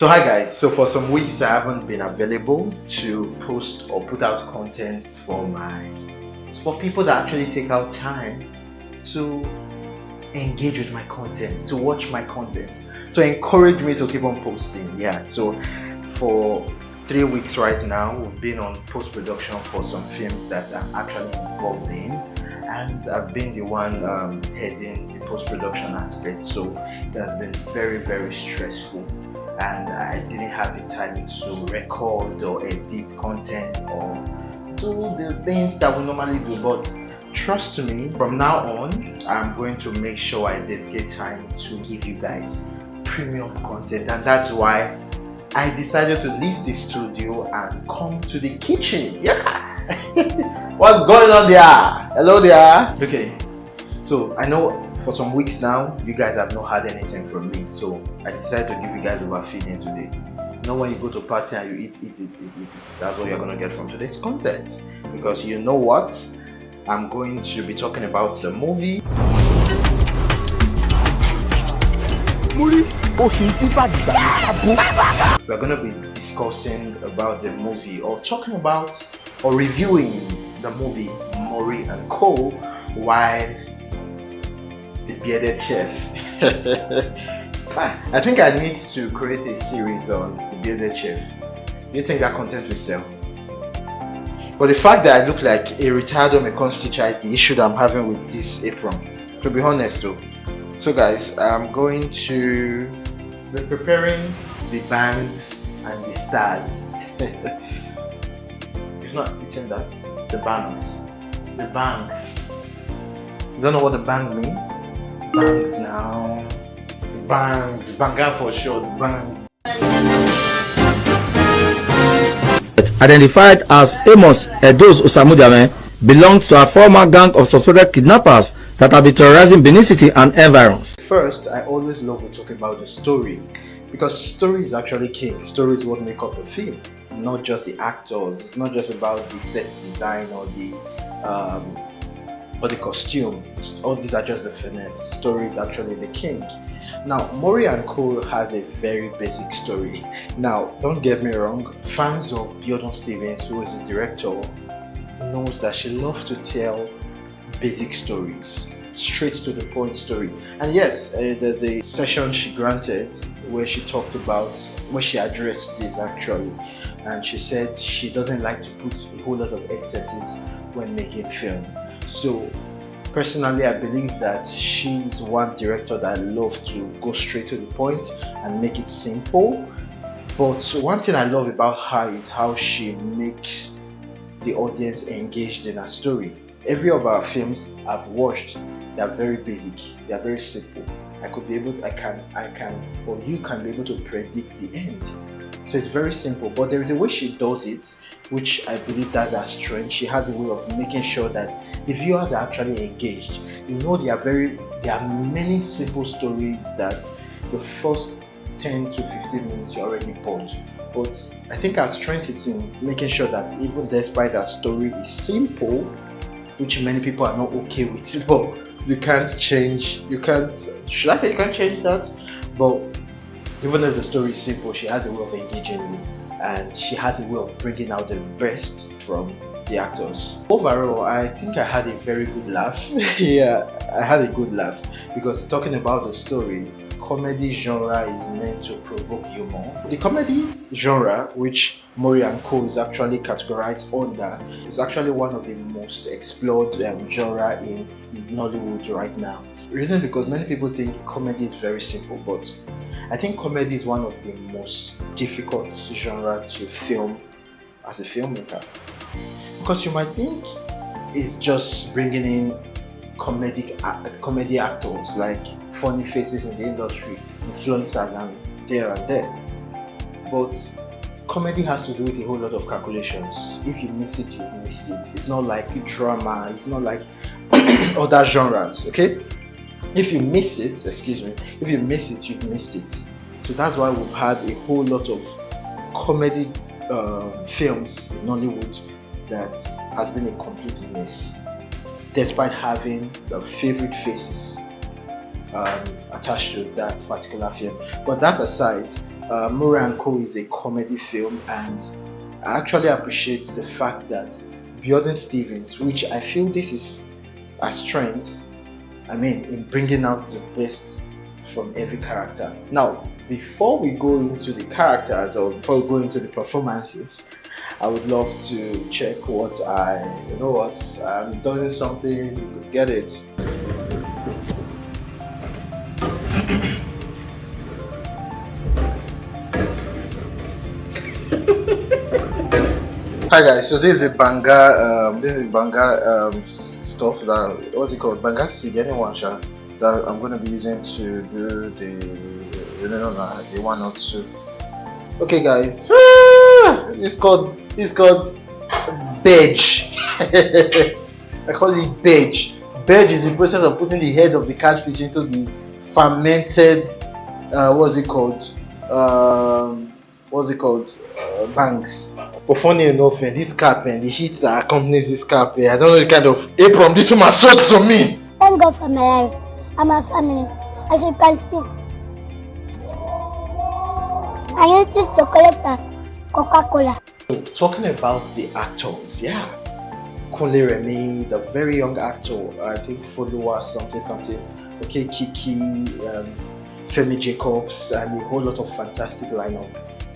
So hi guys, so for some weeks I haven't been available to post or put out content for people that actually take out time to engage with my content, to watch my content, to encourage me to keep on posting. Yeah, so for 3 weeks right now we've been on post-production for some films that I'm actually involved in, and I've been the one heading the post-production aspect, so it has been very stressful, and I didn't have the time to record or edit content or do the things that we normally do. But trust me, from now on I'm going to make sure I dedicate time to give you guys premium content, and that's why I decided to leave the studio and come to the kitchen. Yeah. What's going on there? Hello there. Okay, so I know for some weeks now you guys have not had anything from me, so I decided to give you guys overfeeding today. You know, when you go to a party and you eat, that's what you're gonna get from today's content. Because you know what, I'm going to be talking about the movie Muri Co. We're gonna be discussing about the movie, or talking about or reviewing the movie Muri Co, while the bearded chef. I think I need to create a series on the bearded chef. Do you think that content will sell? But the fact that I look like a retired home econs teacher is the issue that I'm having with this apron, to be honest though. So guys, I'm going to be preparing the bangs and the stars. It's not eating that. The bangs. The bangs. You don't know what the bang means? Bangs now. Bangs. Banga for sure. Bangs. Identified as Amos Edos Osamudame, belongs to a former gang of suspected kidnappers that have been terrorizing Benin City and environs. First, I always love to talk about the story, because story is actually king. Story is what make up a film, not just the actors. It's not just about the set design or the costume. All these are just the finesse. Story is actually the king. Now, Muri Co has a very basic story. Now, don't get me wrong, fans of biodun Stevens, who is the director, knows that she loves to tell basic stories, straight to the point story. And yes, there's a session she granted where she talked about, where she addressed this actually, and she said she doesn't like to put a whole lot of excesses when making film. So personally, I believe that she's one director that loves to go straight to the point and make it simple. But one thing I love about her is how she makes the audience engaged in her story. Every of our films I've watched, they are very basic, they are very simple. Or you can be able to predict the end. So it's very simple, but there is a way she does it, which I believe that's her strength. She has a way of making sure that the viewers are actually engaged. You know, there are many simple stories that the first 10 to 15 minutes you're already bored. But I think our strength is in making sure that even despite our story is simple, which many people are not okay with, but you can't change that? But even if the story is simple, she has a way of engaging you, and she has a way of bringing out the best from the actors. Overall, I think I had a very good laugh. Yeah, I had a good laugh, because talking about the story, comedy genre is meant to provoke humor. The comedy genre, which Muri Co is actually categorized under, is actually one of the most explored genre in Nollywood right now. The reason, because many people think comedy is very simple, but I think comedy is one of the most difficult genre to film as a filmmaker, because you might think it's just bringing in comedy actors, like funny faces in the industry, influencers and there. But comedy has to do with a whole lot of calculations. If you miss it, you've missed it. It's not like drama, it's not like other genres, okay? If you miss it, you've missed it. So that's why we've had a whole lot of comedy films in Nollywood that has been a complete mess, despite having the favorite faces attached to that particular film. But that aside, Muri Co is a comedy film, and I actually appreciate the fact that biodun Stevens, which I feel this is a strength, in bringing out the best from every character. Now, before we go into the characters or before we go into the performances, I would love to check what I'm doing something, you could get it. Hi guys, so this is banga stuff that, what's it called, banga seed, anyone that I'm going to be using to do the 1 or 2. Okay guys, it's called bedge. I call it bedge. Bedge is the process of putting the head of the catfish into the fermented banks. But funny enough, this cap and the heat that accompanies this cap, I don't know the kind of apron this woman sold to me. Thank God for my life and my family. As you can see, I used this chocolate and Coca-Cola. So, talking about the actors, Kunle Remi, the very young actor, I think follower something. Okay, Kiki, Femi Jacobs, and a whole lot of fantastic lineup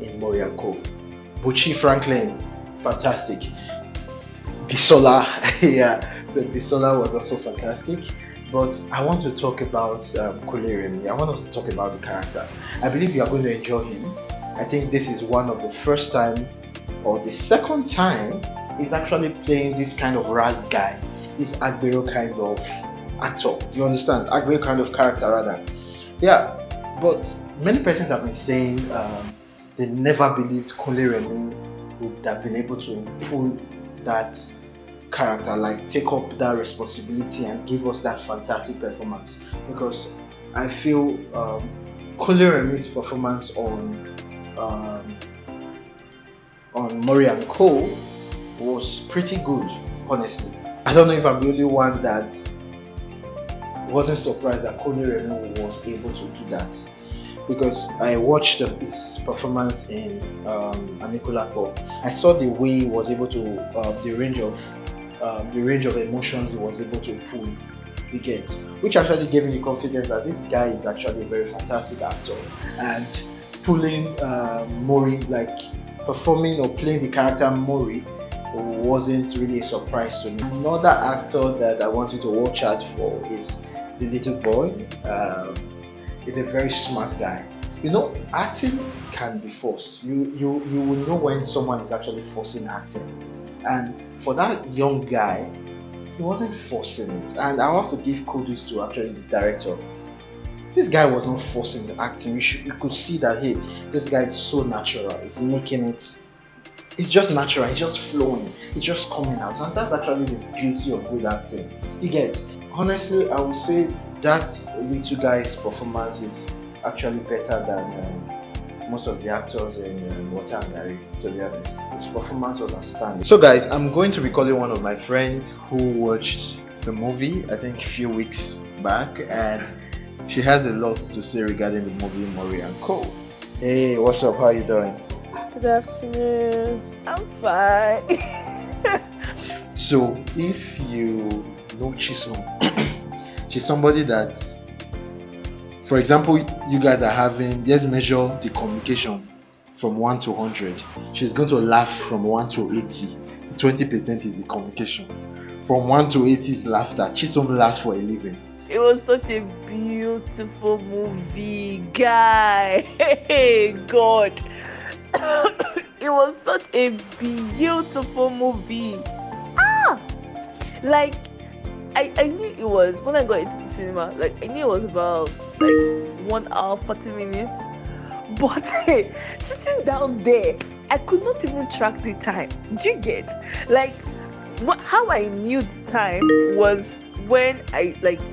in Muri Co. Buchi Franklin, fantastic. Bisola, so Bisola was also fantastic. But I want to talk about Kunle Remi. I want us to talk about the character. I believe you are going to enjoy him. I think this is one of the first time or the second time he's actually playing this kind of Raz guy. This Agbero kind of actor. You understand? Agbero kind of character rather. Yeah, but many persons have been saying they never believed Kunle Remi would have been able to pull that character, like take up that responsibility and give us that fantastic performance. Because I feel Kunle Remi's performance on Muri Co was pretty good, honestly. I don't know if I'm the only one that wasn't surprised that Kunle Remi was able to do that, because I watched his performance in Amikulapo. I saw the way he was able to the range of emotions he was able to pull, you get, which actually gave me the confidence that this guy is actually a very fantastic actor, and pulling Muri, like performing or playing the character Muri, wasn't really a surprise to me. Another actor that I want you to watch out for is the little boy. He's a very smart guy. You know, acting can be forced. You will know when someone is actually forcing acting, and for that young guy, he wasn't forcing it. And I have to give kudos to actually the director. This guy was not forcing the acting. You could see that, hey, this guy is so natural. He's making it. It's just natural. It's just flowing. It's just coming out, and that's actually the beauty of good acting. You get. Honestly, I would say that little guy's performance is actually better than most of the actors in Water and Gary, to be honest. His performance was outstanding. So guys, I'm going to be calling one of my friends who watched the movie, I think a few weeks back, and she has a lot to say regarding the movie Muri Co. Hey, what's up? How are you doing? Good afternoon. I'm fine. So, if you know Chisom, she's somebody that, for example, you guys are having, let's measure the communication from 1 to 100. She's going to laugh from 1 to 80. 20% is the communication. From 1 to 80 is laughter. Chisom laughs for a living. It was such a beautiful movie, guy. Hey, God. It was such a beautiful movie. Like, I knew it was, when I got into the cinema, like, I knew it was about like 1 hour 40 minutes. But hey, sitting down there, I could not even track the time. Do you get? Like, how I knew the time was when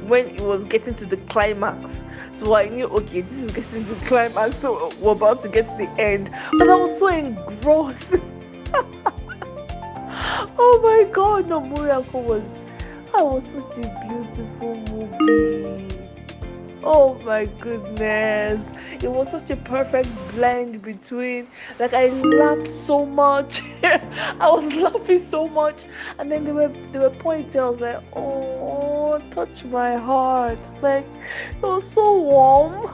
when it was getting to the climax. So I knew, okay, this is getting to the climax, so we're about to get to the end. But I was so engrossed. Oh my God, no, Muri Co was such a beautiful movie. Oh my goodness. It was such a perfect blend between, like, I laughed so much. I was laughing so much. And then they were ponytails like, oh, touch my heart. Like, it was so warm.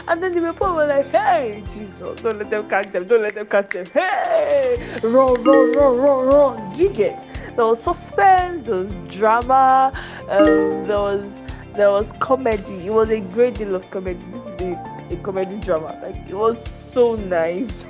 And then the people were like, hey, Jesus, don't let them catch them, don't let them catch them. Hey, run, run, run, run, run. Do you get? There was suspense, there was drama, there was comedy. It was a great deal of comedy. This is a comedy drama. Like, it was so nice.